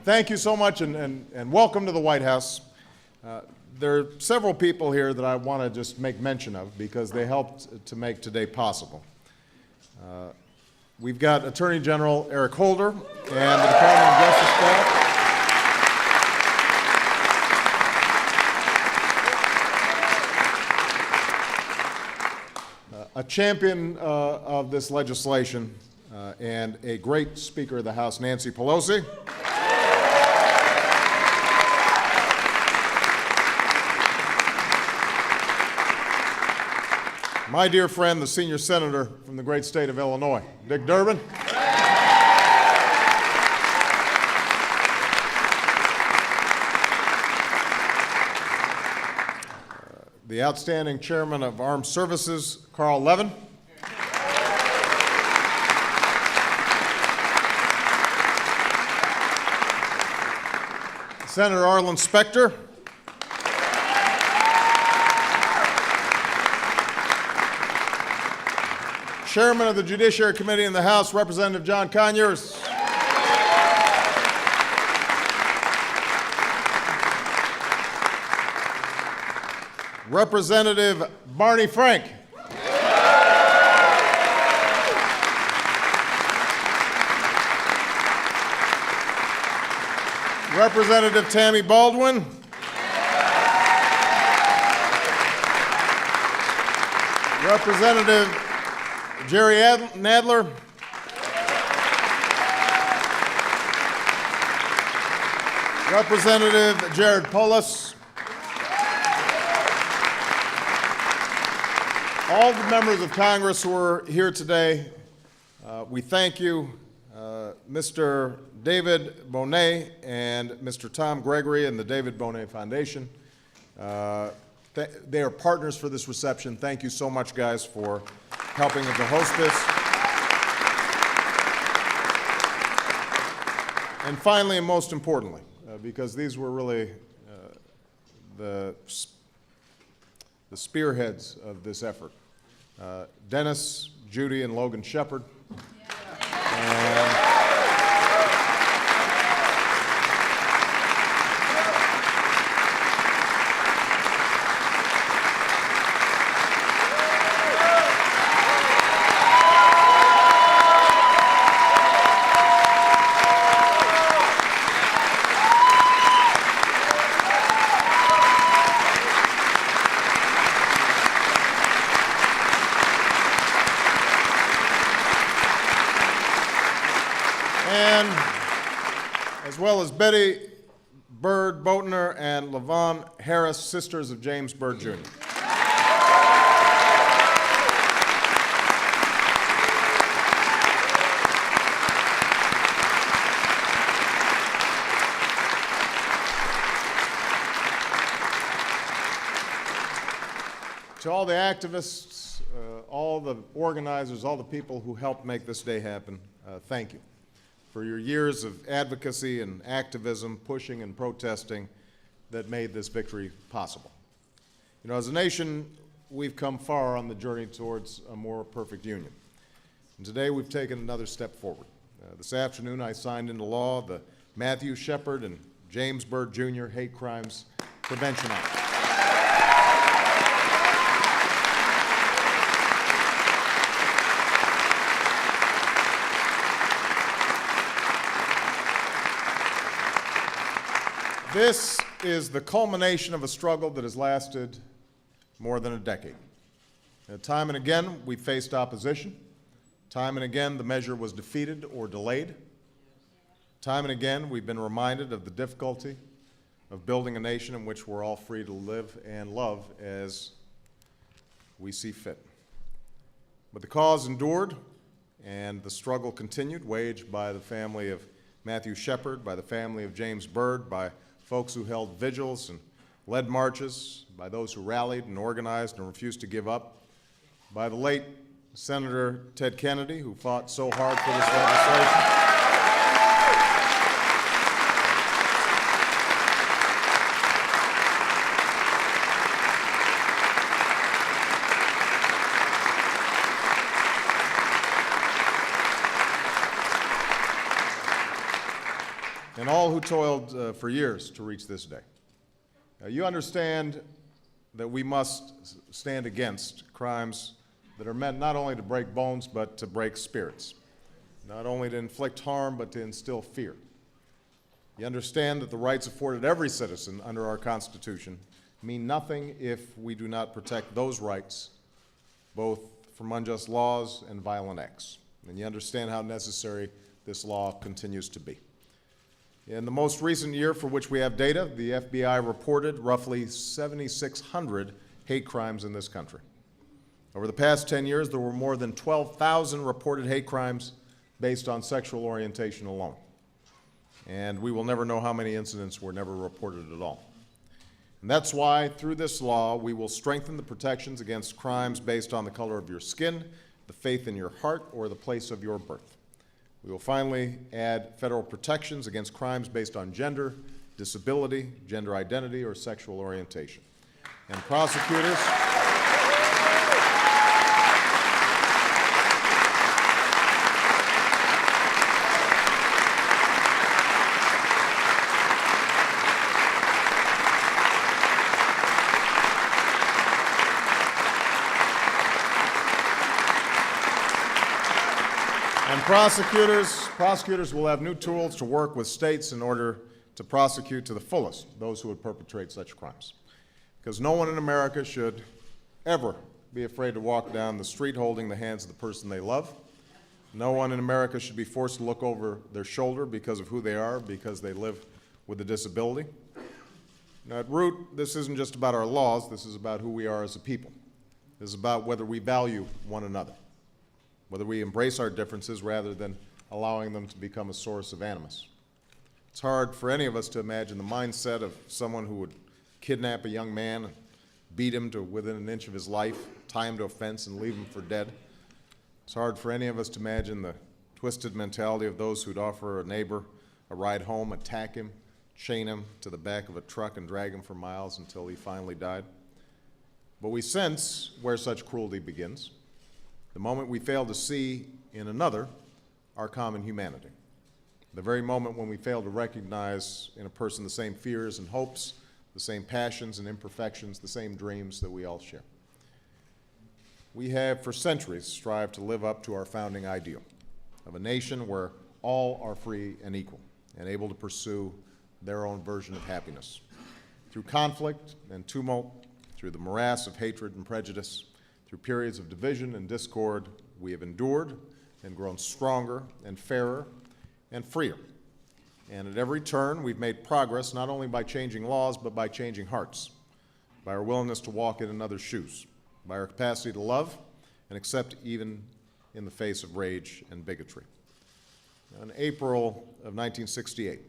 Thank you so much, and welcome to the White House. There are several people here that I want to just make mention of because they helped to make today possible. We've got Attorney General Eric Holder and the Department of Justice staff. A champion of this legislation and a great Speaker of the House, Nancy Pelosi. My dear friend, the senior senator from the great state of Illinois, Dick Durbin. The outstanding chairman of Armed Services, Carl Levin. Senator Arlen Specter. Chairman of the Judiciary Committee in the House, Representative John Conyers. Representative Barney Frank. Representative Tammy Baldwin. Representative Jerry Nadler. Representative Jared Polis. All the members of Congress who are here today, we thank you. Mr. David Bonet and Mr. Tom Gregory and the David Bonet Foundation. They are partners for this reception. Thank you so much, guys, for helping to host this. And finally, and most importantly, because these were really the spearheads of this effort, Dennis, Judy, and Logan Shepard. As well as Betty Byrd Boatner and LaVon Harris, sisters of James Byrd, Jr. To all the activists, all the organizers, all the people who helped make this day happen, thank you for your years of advocacy and activism, pushing and protesting that made this victory possible. You know, as a nation, we've come far on the journey towards a more perfect union. And today we've taken another step forward. This afternoon I signed into law the Matthew Shepard and James Byrd, Jr. Hate Crimes Prevention Act. This is the culmination of a struggle that has lasted more than a decade. Time and again, we faced opposition. Time and again, the measure was defeated or delayed. Time and again, we've been reminded of the difficulty of building a nation in which we're all free to live and love as we see fit. But the cause endured, and the struggle continued, waged by the family of Matthew Shepard, by the family of James Byrd, by folks who held vigils and led marches, by those who rallied and organized and refused to give up, by the late Senator Ted Kennedy, who fought so hard for this legislation. And all who toiled for years to reach this day. You understand that we must stand against crimes that are meant not only to break bones, but to break spirits, not only to inflict harm, but to instill fear. You understand that the rights afforded every citizen under our Constitution mean nothing if we do not protect those rights, both from unjust laws and violent acts. And you understand how necessary this law continues to be. In the most recent year for which we have data, the FBI reported roughly 7,600 hate crimes in this country. Over the past 10 years, there were more than 12,000 reported hate crimes based on sexual orientation alone. And we will never know how many incidents were never reported at all. And that's why, through this law, we will strengthen the protections against crimes based on the color of your skin, the faith in your heart, or the place of your birth. We will finally add federal protections against crimes based on gender, disability, gender identity, or sexual orientation. And prosecutors... Prosecutors will have new tools to work with states in order to prosecute to the fullest those who would perpetrate such crimes. Because no one in America should ever be afraid to walk down the street holding the hands of the person they love. No one in America should be forced to look over their shoulder because of who they are, because they live with a disability. Now, at root, this isn't just about our laws, this is about who we are as a people. This is about whether we value one another, whether we embrace our differences rather than allowing them to become a source of animus. It's hard for any of us to imagine the mindset of someone who would kidnap a young man and beat him to within an inch of his life, tie him to a fence, and leave him for dead. It's hard for any of us to imagine the twisted mentality of those who'd offer a neighbor a ride home, attack him, chain him to the back of a truck, and drag him for miles until he finally died. But we sense where such cruelty begins. The moment we fail to see in another our common humanity. The very moment when we fail to recognize in a person the same fears and hopes, the same passions and imperfections, the same dreams that we all share. We have for centuries strived to live up to our founding ideal of a nation where all are free and equal and able to pursue their own version of happiness. Through conflict and tumult, through the morass of hatred and prejudice, through periods of division and discord, we have endured and grown stronger and fairer and freer. And at every turn, we've made progress not only by changing laws, but by changing hearts, by our willingness to walk in another's shoes, by our capacity to love and accept even in the face of rage and bigotry. In April of 1968,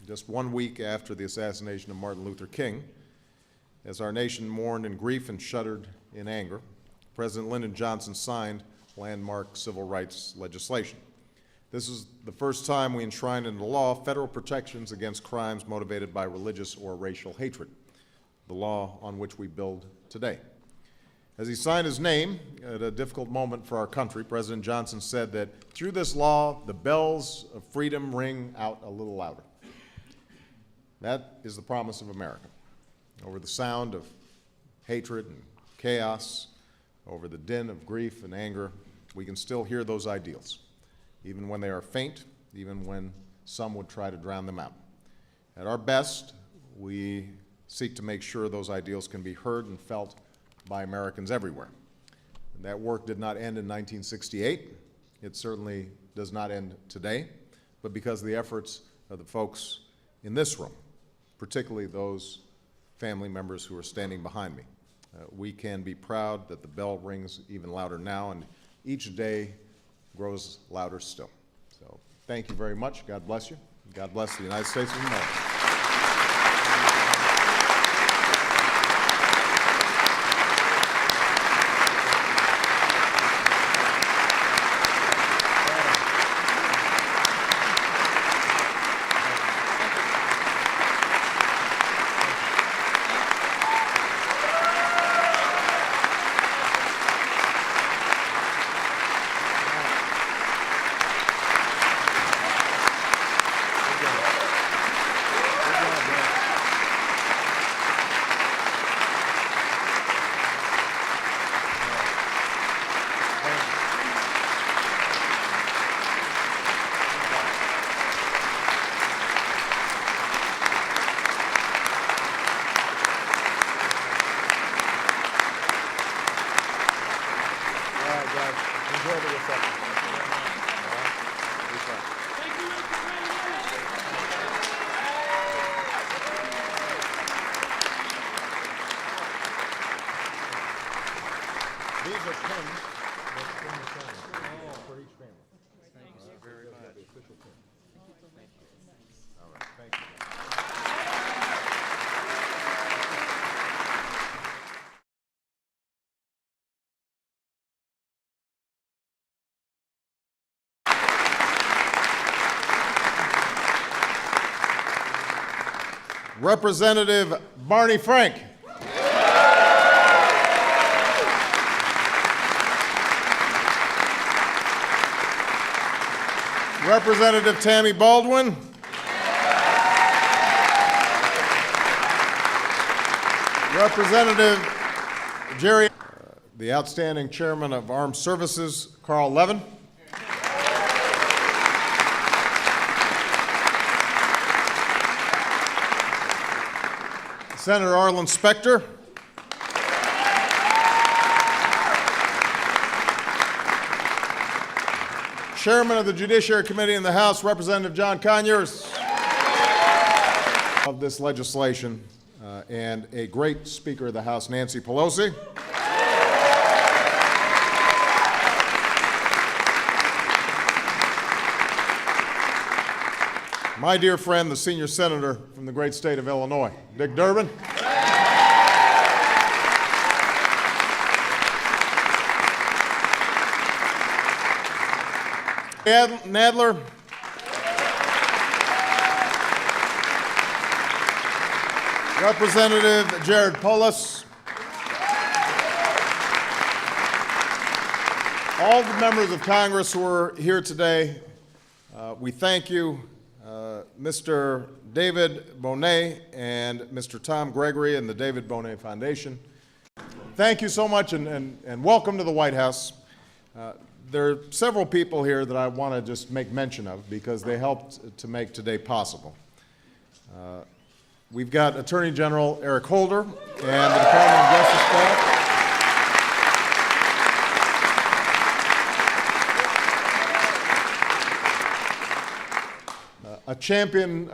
just 1 week after the assassination of Martin Luther King, as our nation mourned in grief and shuddered in anger, President Lyndon Johnson signed landmark civil rights legislation. This is the first time we enshrined into law federal protections against crimes motivated by religious or racial hatred, the law on which we build today. As he signed his name at a difficult moment for our country, President Johnson said that through this law, the bells of freedom ring out a little louder. That is the promise of America. Over the sound of hatred and chaos, over the din of grief and anger, we can still hear those ideals, even when they are faint, even when some would try to drown them out. At our best, we seek to make sure those ideals can be heard and felt by Americans everywhere. And that work did not end in 1968. It certainly does not end today, but because of the efforts of the folks in this room, particularly those family members who are standing behind me. We can be proud that the bell rings even louder now, and each day grows louder still. So thank you very much. God bless you. God bless the United States of America. Representative Barney Frank. Representative Tammy Baldwin. Representative Jerry, the outstanding chairman of Armed Services, Carl Levin. Senator Arlen Specter. Chairman of the Judiciary Committee in the House, Representative John Conyers, of this legislation, and a great Speaker of the House, Nancy Pelosi. My dear friend, the senior senator from the great state of Illinois, Dick Durbin. Nadler. Representative Jared Polis. All the members of Congress who are here today, we thank you. Mr. David Bonet and Mr. Tom Gregory and the David Bonet Foundation. Thank you so much and welcome to the White House. There are several people here that I want to just make mention of because they helped to make today possible. We've got Attorney General Eric Holder and the Department of Justice staff. A champion